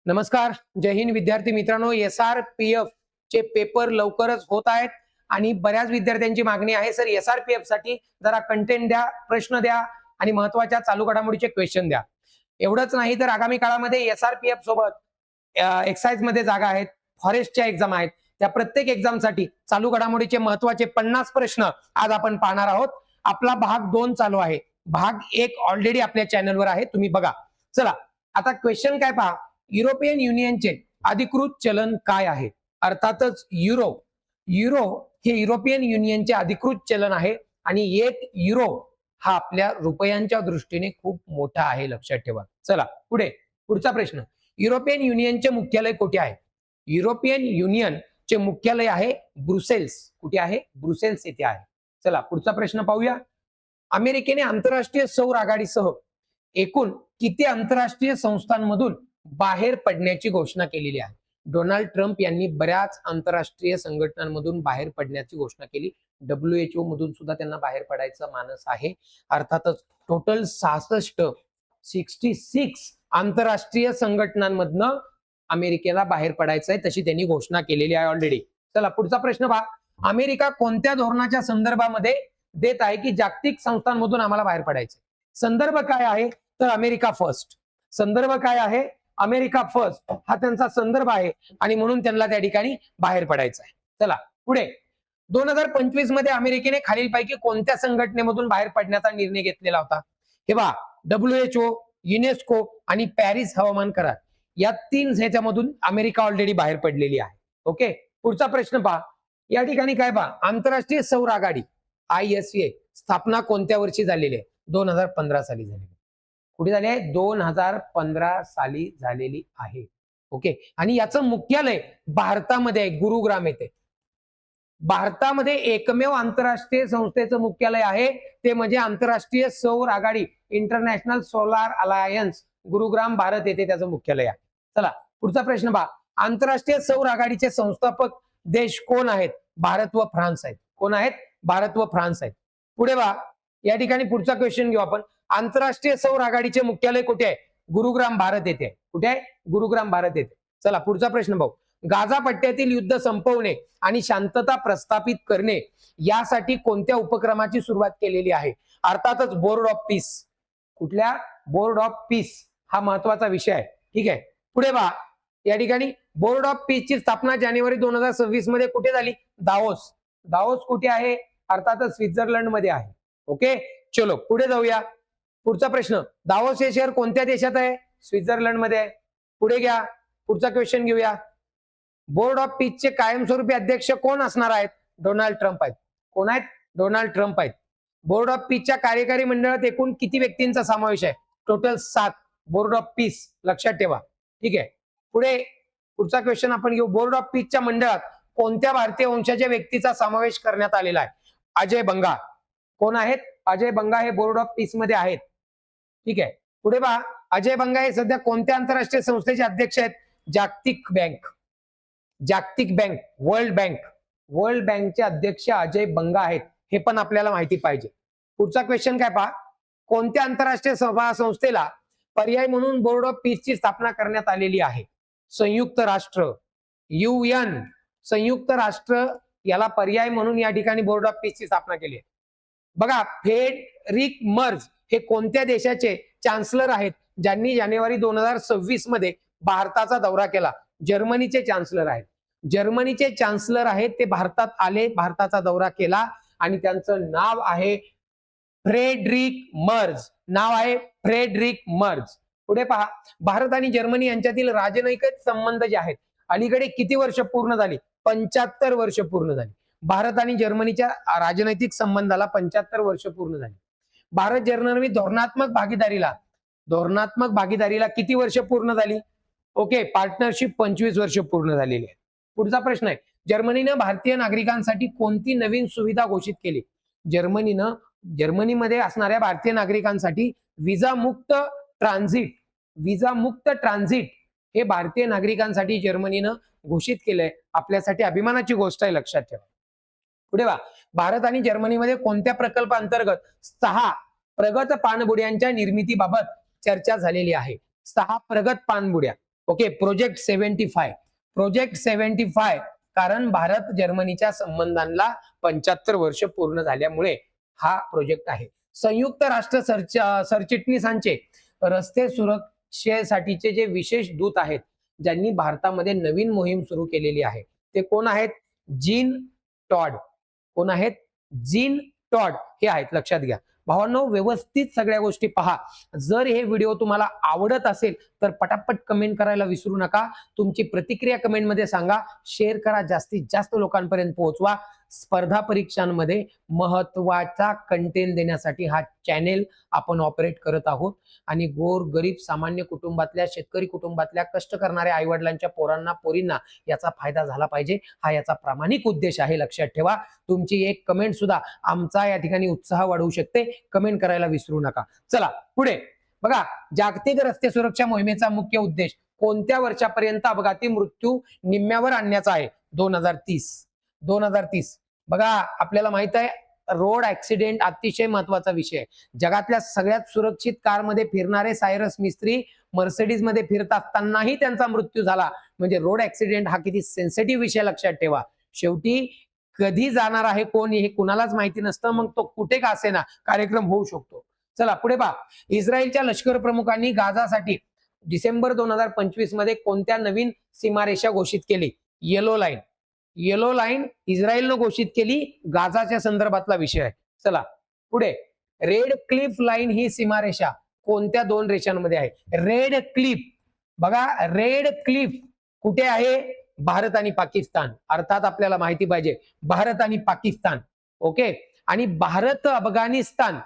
नमस्कार, जय हिंद विद्यार्थी मित्रांनो. SRPF चे पेपर लवकरच होत आहेत आणि बऱ्याच विद्यार्थ्यांची मागणी आहे सर SRPF साठी जरा कंटेंट द्या, प्रश्न द्या आणि महत्त्वाच्या चालू घडामोडीचे क्वेश्चन द्या. एवढंच नाही तर आगामी काळामध्ये SRPF सोबत एक्साइज मध्ये जागा आहेत, फॉरेस्टच्या एक्झाम आहेत. त्या प्रत्येक एक्झामसाठी चालू घडामोडीचे महत्त्वाचे 50 प्रश्न आज आपण पाहणार आहोत. आपला भाग 2 चालू आहे. भाग 1 ऑलरेडी आपल्या चॅनलवर आहे, तुम्ही बघा. चला आता क्वेश्चन काय पहा. युरोपियन युनियनचे अधिकृत चलन काय आहे? अर्थातच युरो. युरो हे युरोपियन युनियनचे अधिकृत चलन आहे आणि 1 युरो हा आपल्या रुपयांच्या दृष्टीने खूप मोठा आहे, लक्षात ठेवा. चला पुढचा प्रश्न. युरोपियन युनियनचे मुख्यालय कुठे आहे? युरोपियन युनियनचे मुख्यालय आहे ब्रुसेल्स. कुठे आहे? ब्रुसेल्स येथे आहे. चला पुढचा प्रश्न पाहूया. अमेरिकेने आंतरराष्ट्रीय सौर आघाडीसह एकूण किती आंतरराष्ट्रीय संस्थांमधून बाहेर पडण्याची घोषणा केलेली आहे? डोनाल्ड ट्रम्प यांनी बऱ्याच आंतरराष्ट्रीय संघटनांमधून बाहेर पडण्याची घोषणा केली. WHO मधून सुद्धा त्यांना बाहेर पडायचं मानस आहे. अर्थातच टोटल 66 आंतरराष्ट्रीय संघटनांमधनं अमेरिकेला बाहेर पडायचं आहे, तशी त्यांनी घोषणा केलेली आहे ऑलरेडी. चला पुढचा प्रश्न पहा. अमेरिका कोणत्या धोरणाच्या संदर्भामध्ये देत आहे की जागतिक संस्थांमधून आम्हाला बाहेर पडायचं? संदर्भ काय आहे? तर अमेरिका फर्स्ट. संदर्भ काय आहे? अमेरिका फर्स्ट हा त्यांचा संदर्भ आहे आणि म्हणून त्यांना त्या ठिकाणी बाहेर पडायचं आहे. चला पुढे. 2025 मध्ये अमेरिकेने खालीलपैकी कोणत्या संघटनेमधून बाहेर पडण्याचा निर्णय घेतलेला होता? हे पहा, WHO, युनेस्को आणि पॅरिस हवामान करार या 3 ह्याच्यामधून अमेरिका ऑलरेडी बाहेर पडलेली आहे. ओके. पुढचा प्रश्न पहा. या ठिकाणी काय पहा, आंतरराष्ट्रीय सौर आघाडी ISA स्थापना कोणत्या वर्षी झालेली आहे? 2015 साली झालेली. कुठे झाली आहे? 2015 साली झालेली आहे. ओके. आणि याचं मुख्यालय भारतामध्ये आहे, गुरुग्राम येथे. भारतामध्ये एकमेव आंतरराष्ट्रीय संस्थेचं मुख्यालय आहे ते म्हणजे आंतरराष्ट्रीय सौर आघाडी, international solar alliance, Gurugram Bharat येथे त्याचं मुख्यालय आहे. चला पुढचा प्रश्न पहा. आंतरराष्ट्रीय सौर आघाडीचे संस्थापक देश कोण आहेत? भारत व फ्रान्स आहेत. कोण आहेत? भारत व फ्रान्स आहेत. पुढे पहा. या ठिकाणी पुढचा क्वेश्चन घेऊ आपण. आंतरराष्ट्रीय सौर आघाडीचे मुख्यालय कुठे आहे? गुरुग्राम भारत येथे. कुठे आहे? गुरुग्राम भारत येथे. चला पुढचा प्रश्न पाहू. गाझा पट्ट्यातील युद्ध संपवणे आणि शांतता प्रस्थापित करणे यासाठी कोणत्या उपक्रमाची सुरुवात केलेली आहे? अर्थातच बोर्ड ऑफ पीस. कुठल्या? बोर्ड ऑफ पीस हा महत्वाचा विषय आहे. ठीक आहे. पुढे पहा. या ठिकाणी बोर्ड ऑफ पीसची स्थापना जानेवारी 2026 मध्ये कुठे झाली? दावोस. दावोस कुठे आहे? अर्थातच स्वित्झर्लंड मध्ये आहे. ओके. चलो पुढे जाऊया. पुढचा प्रश्न. दावोस हे शहर कोणत्या देशात आहे? स्वित्झर्लंड मध्ये आहे. पुढे घ्या. पुढचा क्वेश्चन घेऊया. बोर्ड ऑफ पीसचे कायमस्वरूपी अध्यक्ष कोण असणार आहेत? डोनाल्ड ट्रम्प आहेत. कोण आहेत? डोनाल्ड ट्रम्प आहेत. बोर्ड ऑफ पीसच्या कार्यकारी मंडळात एकूण किती व्यक्तींचा समावेश आहे? टोटल 7. बोर्ड ऑफ पीस लक्षात ठेवा. ठीक आहे. पुढचा क्वेश्चन आपण घेऊ. बोर्ड ऑफ पीसच्या मंडळात कोणत्या भारतीय वंशाच्या व्यक्तीचा समावेश करण्यात आलेला आहे? अजय बंगा. कोण आहेत? अजय बंगा हे बोर्ड ऑफ पीस मध्ये आहेत. ठीक आहे. पुढे पहा. अजय बंगा हे सध्या कोणत्या आंतरराष्ट्रीय संस्थेचे अध्यक्ष आहेत? जागतिक बँक. जागतिक बँक, वर्ल्ड बँक. वर्ल्ड बँकचे अध्यक्ष अजय बंगा आहेत. हे पण आपल्याला माहिती पाहिजे. पुढचा क्वेश्चन काय पहा. कोणत्या आंतरराष्ट्रीय संस्थेला पर्याय म्हणून बोर्ड ऑफ पीसची स्थापना करण्यात आलेली आहे? संयुक्त राष्ट्र, UN. संयुक्त राष्ट्र याला पर्याय म्हणून या ठिकाणी बोर्ड ऑफ पीसची स्थापना केली आहे. बघा, फ्रेडरिक मर्ज हे कोणत्या देशाचे चान्सलर आहेत ज्यांनी जानेवारी 2026 मध्ये भारताचा दौरा केला? जर्मनीचे चान्सलर आहेत. जर्मनीचे चान्सलर आहेत, ते भारतात आले, भारताचा दौरा केला आणि त्यांचं नाव आहे फ्रेडरिक मर्ज. नाव आहे फ्रेडरिक मर्ज. पुढे पहा. भारत आणि जर्मनी यांच्यातील राजनैतिक संबंध जे आहेत अलीकडे किती वर्ष पूर्ण झाली? 75 वर्ष पूर्ण झाली. भारत आणि जर्मनीच्या राजनैतिक संबंधाला 75 वर्ष पूर्ण झाली. भारत जर्मनी धोरणात्मक भागीदारीला किती वर्ष पूर्ण झाली? ओके. पार्टनरशिप 25 वर्ष पूर्ण झालेली आहे. पुढचा प्रश्न आहे. जर्मनीनं भारतीय नागरिकांसाठी कोणती नवीन सुविधा घोषित केली? जर्मनीमध्ये असणाऱ्या भारतीय नागरिकांसाठी विजा मुक्त ट्रान्झिट हे भारतीय नागरिकांसाठी जर्मनीनं घोषित केलंय. आपल्यासाठी अभिमानाची गोष्ट आहे, लक्षात ठेवा. पुढे वा. भारत आणि जर्मनीमध्ये कोणत्या प्रकल्पाअंतर्गत 6 प्रगत पाणबुड्यांच्या निर्मितीबाबत चर्चा झालेली आहे? 6 प्रगत पाणबुड्या. ओके, प्रोजेक्ट 75 कारण भारत जर्मनीच्या संबंधांना 75 वर्ष पूर्ण झाल्यामुळे हा प्रोजेक्ट आहे. संयुक्त राष्ट्र सरचिटणीसांचे रस्ते सुरक्षेसाठीचे जे विशेष दूत आहेत ज्यांनी भारतामध्ये नवीन मोहीम सुरू केलेली आहे ते कोण आहेत? Jean Tod. कोण आहेत? जीन टॉड हे आहेत, लक्षात घ्या. भावांनो, व्यवस्थित सगळ्या गोष्टी पहा. जर हे व्हिडिओ तुम्हाला आवडत असेल तर पटापट कमेंट करायला विसरू नका. तुमची प्रतिक्रिया कमेंटमध्ये सांगा, शेअर करा, जास्तीत जास्त लोकांपर्यंत पोहोचवा. स्पर्धा परीक्षांमध्ये महत्वाचा कंटेंट देण्यासाठी हा चॅनेल आपण ऑपरेट करत आहोत आणि गोरगरीब सामान्य कुटुंबातल्या, शेतकरी कुटुंबातल्या, कष्ट करणाऱ्या आईवडिलांच्या पोरांना पोरींना याचा फायदा झाला पाहिजे, हा याचा प्रामाणिक उद्देश आहे. लक्षात ठेवा. तुमची एक कमेंट सुद्धा आमचा या ठिकाणी उत्साह वाढवू शकते. कमेंट करायला विसरू नका. चला पुढे बघा. जागतिक रस्ते सुरक्षा मोहिमेचा मुख्य उद्देश कोणत्या वर्षापर्यंत अपघाती मृत्यू निम्म्यावर आणण्याचा आहे? 2030. बघा, आपल्याला माहित आहे रोड ऍक्सिडेंट अतिशय महत्वाचा विषय आहे. जगातल्या सगळ्यात सुरक्षित कारमध्ये फिरणारे सायरस मिस्त्री मर्सिडीज मध्ये फिरत असतानाही त्यांचा मृत्यू झाला. म्हणजे रोड ऍक्सिडेंट हा किती सेन्सिटिव्ह विषय, लक्षात ठेवा. शेवटी कधी जाणार आहे कोण हे कुणालाच माहिती नसतं, मग तो कुठे का असेना कार्यक्रम होऊ शकतो. चला पुढे पहा. इस्रायलच्या लष्कर प्रमुखांनी गाझासाठी डिसेंबर 2025 मध्ये कोणत्या नवीन सीमारेषा घोषित केली? येलो लाईन इस्रायलनं घोषित केली. गाझाच्या संदर्भातला विषय आहे. चला पुढे. रेड क्लिफ लाईन ही सीमारेषा कोणत्या दोन रेषांमध्ये आहे? Red Cliff. बघा, रेड क्लिफ कुठे आहे? भारत आणि पाकिस्तान. अर्थात आपल्याला माहिती पाहिजे भारत आणि पाकिस्तान. ओके. आणि भारत अफगाणिस्तान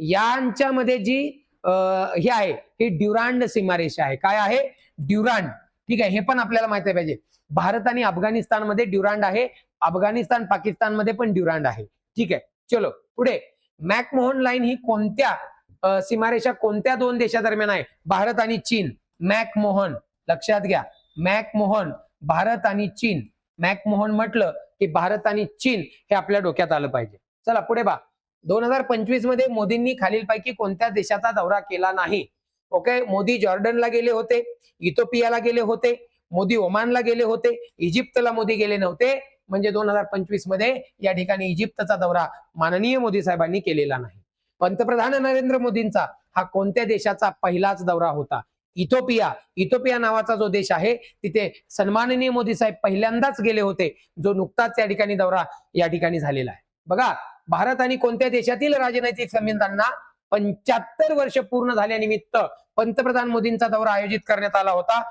यांच्यामध्ये जी हे आहे ही ड्युरांड सीमारेषा आहे. काय आहे? ड्युरांड. ठीक आहे, हे पण आपल्याला माहिती पाहिजे. भारत आणि अफगाणिस्तान मध्ये ड्युरांड आहे, अफगाणिस्तान पाकिस्तान मध्ये पण ड्युरांड आहे. ठीक आहे, चलो पुढे. मॅकमोहन लाईन ही कोणत्या सीमारेषा कोणत्या दोन देशादरम्यान आहे? भारत आणि चीन. मॅकमोहन, लक्षात घ्या. मॅकमोहन, भारत आणि चीन. मॅकमोहन म्हटलं की भारत आणि चीन हे आपल्या डोक्यात आलं पाहिजे. चला पुढे बा. 2025 मध्ये मोदींनी खालीलपैकी कोणत्या देशाचा दौरा केला नाही? ओके. मोदी जॉर्डनला गेले होते, इथिओपियाला गेले होते, मोदी ओमानला गेले होते, इजिप्तला मोदी गेले नव्हते. म्हणजे 2025 मध्ये या ठिकाणी इजिप्तचा दौरा माननीय मोदी साहेबांनी केलेला नाही. पंतप्रधान नरेंद्र मोदींचा हा कोणत्या देशाचा पहिलाच दौरा होता? इथिओपिया नावाचा जो देश आहे तिथे सन्माननीय मोदी साहेब पहिल्यांदाच गेले होते, जो नुकताच या ठिकाणी दौरा या ठिकाणी झालेला आहे. बघा, भारत आणि कोणत्या देशातील राजनैतिक संबंधांना 75 वर्ष पूर्ण झाल्यानिमित्त पंतप्रधान मोदींचा दौरा आयोजित करण्यात आला होता?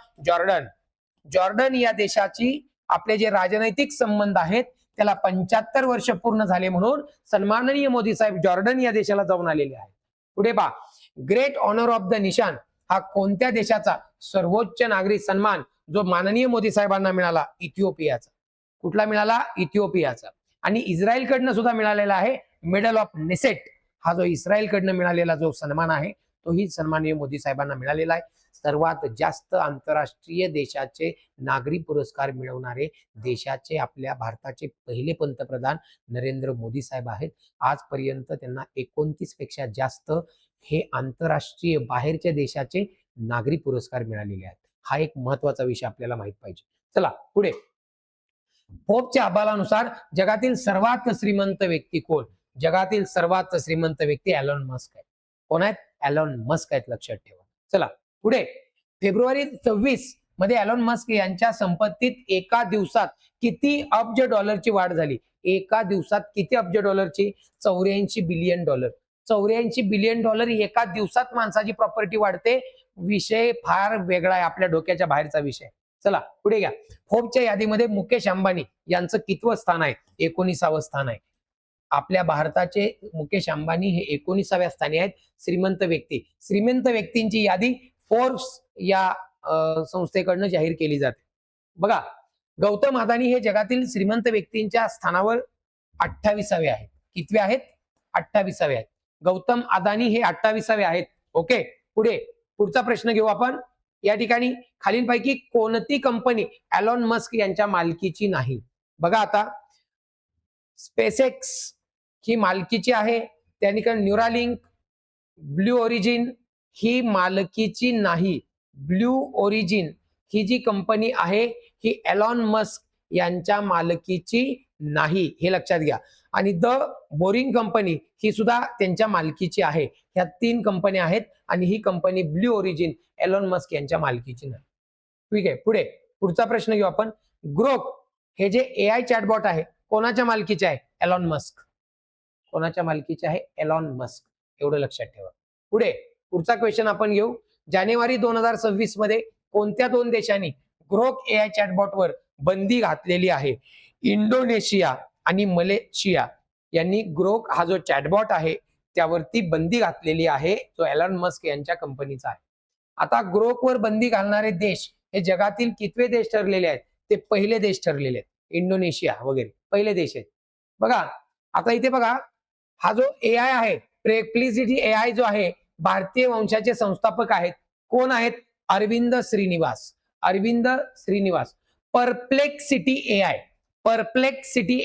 जॉर्डन या देशाची आपले जे राजनैतिक संबंध आहेत त्याला 75 वर्ष पूर्ण झाले म्हणून सन्माननीय मोदी साहेब जॉर्डन या देशाला जाऊन आलेले आहेत. पुढे पहा. ग्रेट ऑनर ऑफ द निशान हा कोणत्या देशाचा सर्वोच्च नागरी सन्मान जो माननीय मोदी साहेबांना मिळाला? इथिओपियाचा. कुठला मिळाला? इथिओपियाचा. आणि इस्रायलकडनं सुद्धा मिळालेला आहे मेडल ऑफ नेसेट. हा जो इस्रायलकडनं मिळालेला जो सन्मान आहे तोही सन्माननीय मोदी साहेबांना मिळालेला आहे. सर्वात जास्त आंतरराष्ट्रीय देशाचे नागरी पुरस्कार मिळवणारे देशाचे आपल्या भारताचे पहिले पंतप्रधान नरेंद्र मोदी साहेब आहेत. आजपर्यंत त्यांना 29 पेक्षा जास्त हे आंतरराष्ट्रीय बाहेरच्या देशाचे नागरी पुरस्कार मिळालेले आहेत. हा एक महत्वाचा विषय आपल्याला माहित पाहिजे. चला पुढे. फोर्ब्सच्या अहवालानुसार जगातील सर्वात श्रीमंत व्यक्ती कोण? जगातील सर्वात श्रीमंत व्यक्ती एलॉन मस्क आहेत. कोण आहेत? एलॉन मस्क आहेत, लक्षात ठेवा. चला पुढे. फेब्रुवारी 26 मध्ये एलॉन मस्क यांच्या संपत्तीत एका दिवसात किती अब्ज डॉलरची वाढ झाली? एका दिवसात किती अब्ज डॉलरची? 84 बिलियन डॉलर. 84 बिलियन डॉलर एका दिवसात माणसाची प्रॉपर्टी वाढते. विषय फार वेगळा आहे, आपल्या डोक्याच्या बाहेरचा विषय. चला पुढे घ्या. फोर्ब्सच्या यादीमध्ये मुकेश अंबानी यांचं कितवं स्थान आहे? 19वे स्थान आहे. आपल्या भारताचे मुकेश अंबानी हे 19व्या स्थानी आहेत. श्रीमंत व्यक्तींची यादी फोर्ब्स या संस्थेकडनं जाहीर केली जाते. बघा, गौतम अदानी हे जगातील श्रीमंत व्यक्तींच्या स्थानावर 28वे आहेत. कितवे आहेत? 28वे आहेत. गौतम अदानी हे 28वे आहेत. ओके. पुढे पुढचा प्रश्न घेऊ आपण. या ठिकाणी खालीलपैकी कोणती कंपनी एलॉन मस्क यांच्या मालकीची नाही? बघा आता, स्पेसएक्स ही मालकीची आहे. त्या ठिकाणी न्यूरालिंक, ब्लू ओरिजिन ही मालकीची नाही. ब्लू ओरिजिन ही जी कंपनी आहे ही एलॉन मस्क यांच्या मालकीची नाही, हे लक्षात घ्या. आणि द बोरिंग कंपनी ही सुद्धा त्यांच्या मालकीची आहे. ह्या 3 कंपन्या आहेत आणि ही company Blue Origin Elon Musk यांच्या मालकीची नाही. ठीक आहे, पुढचा प्रश्न घेऊ आपण. ग्रोक हे जे AI चॅटबॉट आहे कोणाच्या मालकीचे आहे? Elon Musk. कोणाच्या मालकीचे आहे? Elon Musk. एवढं लक्षात ठेवा. पुढचा क्वेश्चन आपण घेऊ. जानेवारी 2026 मध्ये कोणत्या 2 देशांनी ग्रोक AI चॅटबॉट वर बंदी घातलेली आहे? इंडोनेशिया आणि मलेशिया यांनी ग्रोक हा जो चॅटबॉट आहे त्यावरती बंदी घातलेली आहे, जो एलॉन मस्क यांच्या कंपनीचा आहे. आता ग्रोक वर बंदी घालणारे देश हे जगातील कितवे देश ठरलेले आहेत? ते पहिले देश ठरलेले आहेत. इंडोनेशिया वगैरे पहिले देश आहेत. बघा आता इथे बघा, हा जो AI आहे प्रेप्लिसिटी AI जो आहे भारतीय वंशाचे संस्थापक आहेत. कोण आहेत? अरविंद श्रीनिवास. अरविंद श्रीनिवास. परप्लेक्सिटी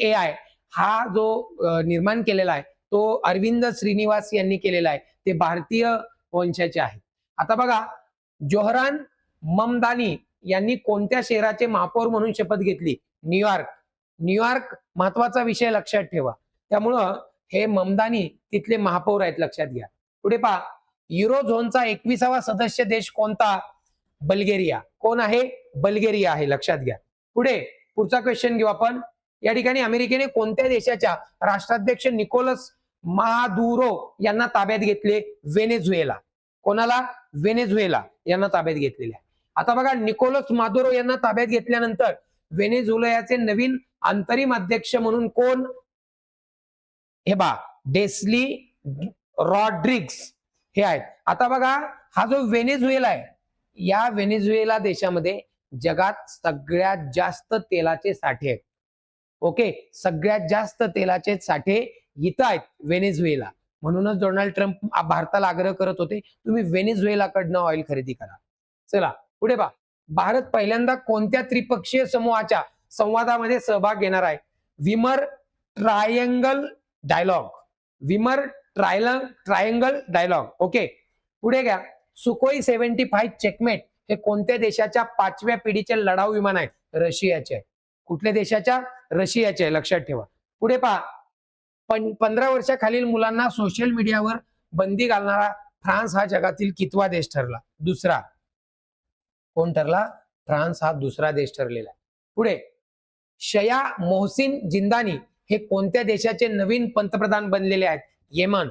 AI हा जो निर्माण केलेला आहे तो अरविंद श्रीनिवास यांनी केलेला आहे. ते भारतीय वंशाचे आहेत. आता बघा, जोहरान ममदानी यांनी कोणत्या शहराचे महापौर म्हणून शपथ घेतली? न्यूयॉर्क. न्यूयॉर्क महत्वाचा विषय लक्षात ठेवा. त्यामुळं हे ममदानी तिथले महापौर आहेत, लक्षात घ्या. पुढे पहा, युरोझोनचा 21वा सदस्य देश कोणता? बल्गेरिया. कोण आहे? बल्गेरिया आहे, लक्षात घ्या. पुढचा क्वेश्चन घेऊ आपण. या ठिकाणी अमेरिकेने कोणत्या देशाच्या राष्ट्राध्यक्ष निकोलस मादुरो यांना ताब्यात घेतले? व्हेनेझुएला. कोणाला? व्हेनेझुएला यांना ताब्यात घेतलेले आहे. आता बघा, निकोलस मादुरो यांना ताब्यात घेतल्यानंतर व्हेनेझुएलाचे नवीन अंतरिम अध्यक्ष म्हणून कोण? हे बा, डेस्ली रॉड्रिग्स हे आहेत. आता बघा, हा जो व्हेनेझुएला आहे या व्हेनेझुएला देशामध्ये जगात सगळ्यात जास्त तेलाचे साठे आहेत. ओके, सगळ्यात जास्त तेलाचे साठे इथं आहेत व्हेनेझुएला. म्हणूनच डोनाल्ड ट्रम्प भारताला आग्रह करत होते तुम्ही व्हेनेझुएलाकडनं ऑइल खरेदी करा. चला पुढे पहा, भारत पहिल्यांदा कोणत्या त्रिपक्षीय समूहाच्या संवादामध्ये सहभाग घेणार आहे? Weimar Triangle dialogue. Weimar Triangle dialogue. Okay, पुढे घ्या. सुखोई 75 चेकमेट हे कोणत्या देशाच्या 5व्या पिढीचे लढाऊ विमान आहे? रशियाचे आहे. कुठल्या देशाच्या? रशियाचे आहे, लक्षात ठेवा. पुढे पहा, 15 वर्षाखालील मुलांना सोशल मीडियावर बंदी घालणारा फ्रान्स हा जगातील कितवा देश ठरला? दुसरा. कोण ठरला? फ्रान्स हा दुसरा देश ठरलेला आहे. पुढे, शया मोहसिन जिंदानी हे कोणत्या देशाचे नवीन पंतप्रधान बनलेले आहेत? येमन.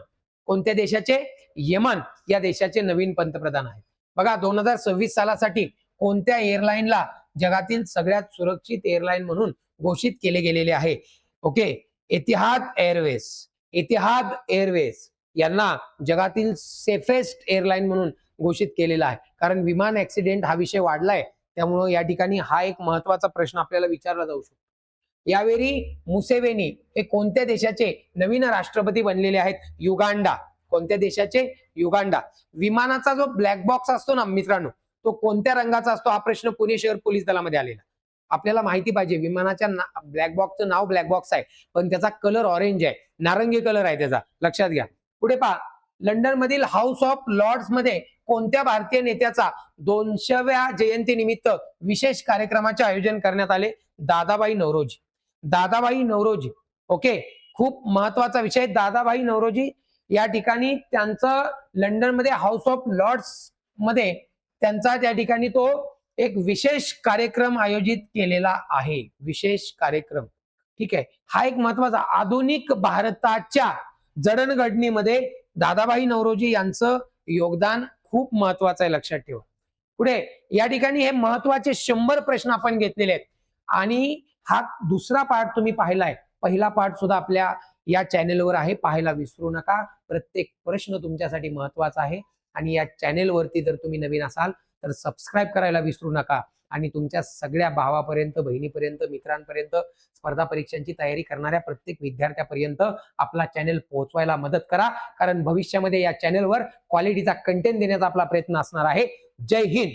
कोणत्या देशाचे? येमन या देशाचे नवीन पंतप्रधान आहेत. बघा, 2026 सालासाठी कोणत्या एअरलाईनला जगातील सगळ्यात सुरक्षित एअरलाईन म्हणून घोषित केले गेलेले आहे? ओके, एतिहाद एअरवेज. एतिहाद एअरवेज यांना जगातील सेफेस्ट एअरलाईन म्हणून घोषित केलेला आहे. कारण विमान ऍक्सिडेंट हा विषय वाढलाय, त्यामुळे या ठिकाणी हा एक महत्वाचा प्रश्न आपल्याला विचारला जाऊ शकतो. यावेळी मुसेवेनी हे कोणत्या देशाचे नवीन राष्ट्रपती बनलेले आहेत? युगांडा. कोणत्या देशाचे? युगांडा. विमानाचा जो ब्लॅक बॉक्स असतो ना मित्रांनो, तो कोणत्या रंगाचा असतो? हा प्रश्न पुणे शहर पोलीस दलामध्ये आलेला. आपल्याला माहिती पाहिजे, विमानाच्या ब्लॅक बॉक्सचं नाव ब्लॅक बॉक्स आहे, पण त्याचा कलर ऑरेंज आहे, नारंगी कलर आहे त्याचा, लक्षात घ्या. पुढे पहा, लंडन मधील हाऊस ऑफ लॉर्ड्स मध्ये कोणत्या भारतीय नेत्याचा 200व्या जयंतीनिमित्त विशेष कार्यक्रमाचे आयोजन करण्यात आले? दादाभाई नौरोजी. दादाभाई नौरोजी. ओके, खूप महत्वाचा विषय. दादाभाई नौरोजी या ठिकाणी त्यांचं लंडनमध्ये हाऊस ऑफ लॉर्ड्स मध्ये त्यांचा त्या ठिकाणी तो एक विशेष कार्यक्रम आयोजित केलेला आहे. विशेष कार्यक्रम. ठीक आहे, हा एक महत्वाचा. आधुनिक भारताच्या जडणघडणीमध्ये दादाभाई नौरोजी यांचं योगदान खूप महत्वाचं आहे, लक्षात ठेवा. पुढे या ठिकाणी हे महत्वाचे 100 प्रश्न आपण घेतलेले आहेत आणि हा दुसरा पार्ट तुम्ही पाहिलाय. पहिला पार्ट सुद्धा आपल्या या चॅनेलवर आहे, पाहायला विसरू नका. प्रत्येक प्रश्न तुमच्यासाठी महत्वाचा आहे आणि या चॅनेलवरती जर तुम्ही नवीन असाल तर सबस्क्राईब करायला विसरू नका आणि तुमच्या सगळ्या भावापर्यंत, बहिणीपर्यंत, मित्रांपर्यंत, स्पर्धा परीक्षांची तयारी करणाऱ्या प्रत्येक विद्यार्थ्यापर्यंत आपला चॅनेल पोहोचवायला मदत करा. कारण भविष्यामध्ये या चॅनेलवर क्वालिटीचा कंटेंट देण्याचा आपला प्रयत्न असणार आहे. जय हिंद.